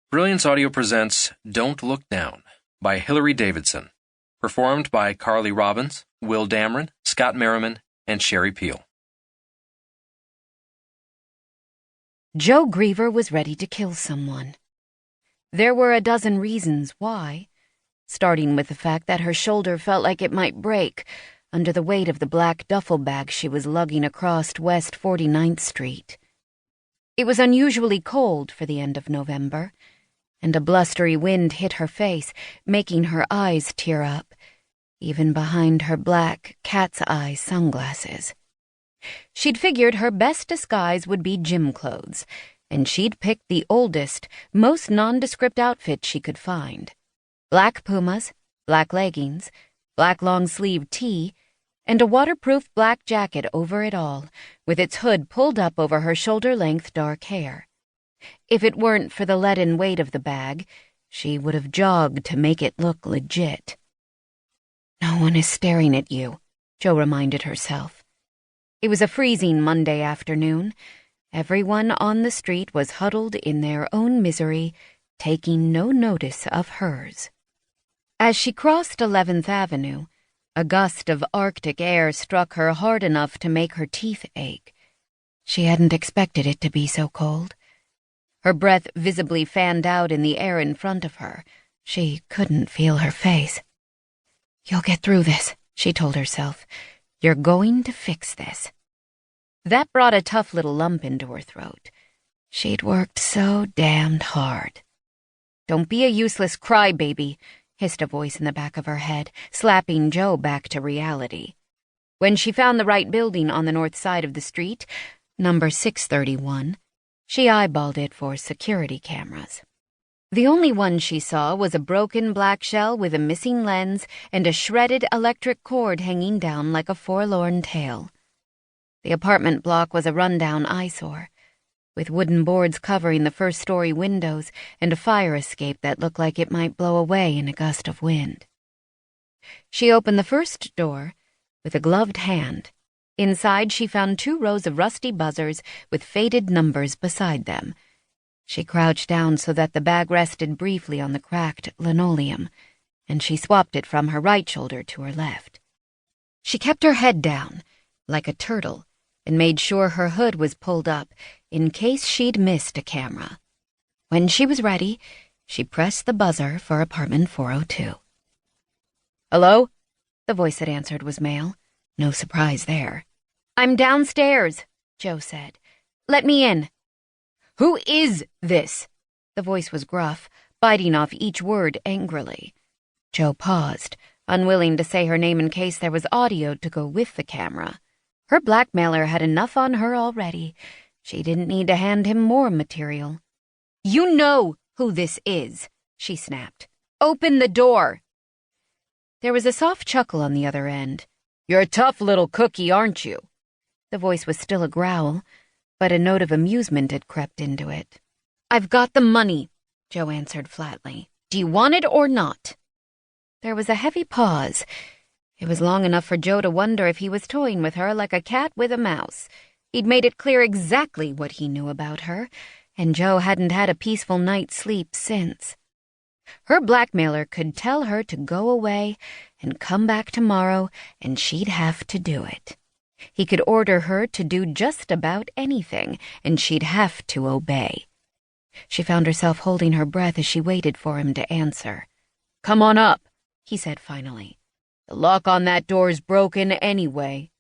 Brilliance Audio presents Don't Look Down by Hilary Davidson, performed by Carly Robbins, Will Dameron, Scott Merriman, and Sherry Peel. Jo Greaver was ready to kill someone. There were a dozen reasons why, starting with the fact that her shoulder felt like it might break under the weight of the black duffel bag she was lugging across West 49th Street. It was unusually cold for the end of November, and a blustery wind hit her face, making her eyes tear up, even behind her black cat's-eye sunglasses. She'd figured her best disguise would be gym clothes, and she'd picked the oldest, most nondescript outfit she could find. Black pumas, black leggings, black long-sleeved tee, and a waterproof black jacket over it all, with its hood pulled up over her shoulder-length dark hair. If it weren't for the leaden weight of the bag, she would have jogged to make it look legit. "No one is staring at you," Jo reminded herself. It was a freezing Monday afternoon. Everyone on the street was huddled in their own misery, taking no notice of hers. As she crossed 11th Avenue, a gust of Arctic air struck her hard enough to make her teeth ache. She hadn't expected it to be so cold. Her breath visibly fanned out in the air in front of her. She couldn't feel her face. "You'll get through this," she told herself. "You're going to fix this." That brought a tough little lump into her throat. She'd worked so damned hard. "Don't be a useless crybaby," hissed a voice in the back of her head, slapping Jo back to reality. When she found the right building on the north side of the street, number 631, she eyeballed it for security cameras. The only one she saw was a broken black shell with a missing lens and a shredded electric cord hanging down like a forlorn tale. The apartment block was a rundown eyesore, with wooden boards covering the first-story windows and a fire escape that looked like it might blow away in a gust of wind. She opened the first door with a gloved hand. Inside, she found 2 rows of rusty buzzers with faded numbers beside them. She crouched down so that the bag rested briefly on the cracked linoleum, and she swapped it from her right shoulder to her left. She kept her head down, like a turtle, and made sure her hood was pulled up in case she'd missed a camera. When she was ready, she pressed the buzzer for apartment 402. "Hello?" The voice that answered was male. No surprise there. "I'm downstairs," Jo said. "Let me in." "Who is this?" The voice was gruff, biting off each word angrily. Jo paused, unwilling to say her name in case there was audio to go with the camera. Her blackmailer had enough on her already. She didn't need to hand him more material. "You know who this is," she snapped. "Open the door." There was a soft chuckle on the other end. "You're a tough little cookie, aren't you?" The voice was still a growl, but a note of amusement had crept into it. "I've got the money," Jo answered flatly. "Do you want it or not?" There was a heavy pause. It was long enough for Jo to wonder if he was toying with her like a cat with a mouse. He'd made it clear exactly what he knew about her, and Jo hadn't had a peaceful night's sleep since. Her blackmailer could tell her to go away and come back tomorrow, and she'd have to do it. He could order her to do just about anything, and she'd have to obey. She found herself holding her breath as she waited for him to answer. "Come on up," he said finally. "The lock on that door's broken anyway."